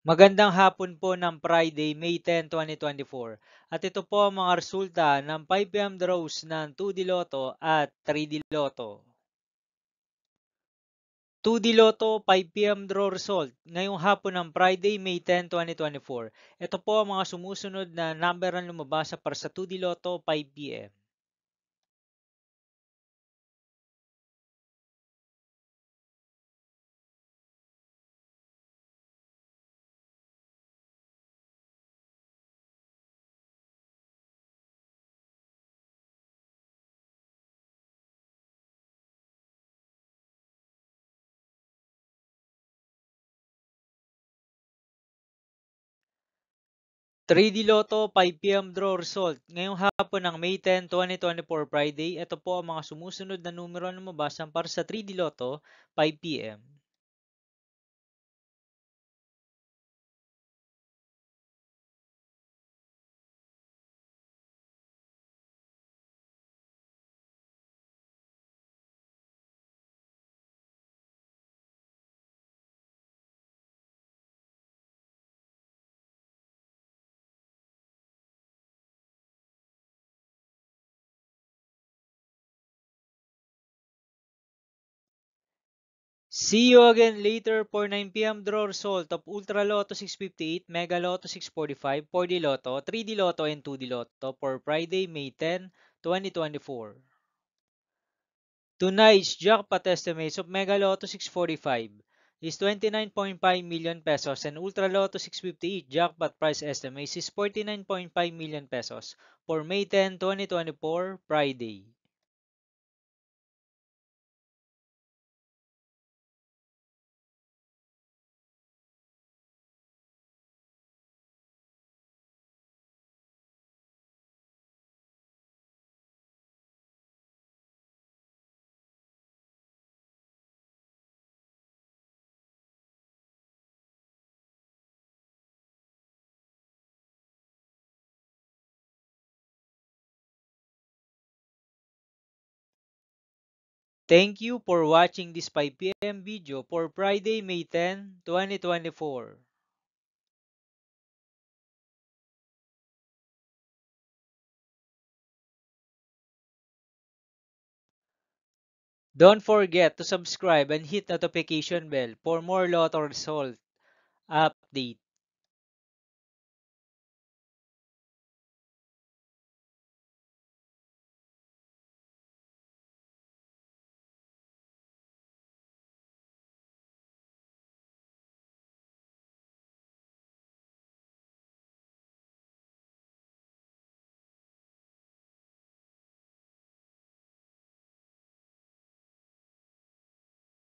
Magandang hapon po ng Friday, May 10, 2024. At ito po ang mga resulta ng 5 p.m. draws ng 2D Lotto at 3D Lotto. 2D Lotto 5 p.m. draw result ngayong hapon ng Friday, May 10, 2024. Ito po ang mga sumusunod na number ang lumabas para sa 2D Lotto 5 p.m. 3D Lotto 5 p.m. draw result ngayong hapon ng May 10, 2024 Friday. Ito po ang mga sumusunod na numero na lumabas para sa 3D Lotto 5 p.m. 'See you again later for 9 p.m. draw result of Ultra Lotto 658, Mega Lotto 645, 4D Lotto, 3D Lotto, and 2D Lotto for Friday, May 10, 2024. Tonight's jackpot estimates of Mega Lotto 645 is 29.5 million pesos and Ultra Lotto 658 jackpot price estimates is 49.5 million pesos for May 10, 2024, Friday. Thank you for watching this 5 p.m. video for Friday, May 10, 2024. Don't forget to subscribe and hit notification bell for more lotto result update.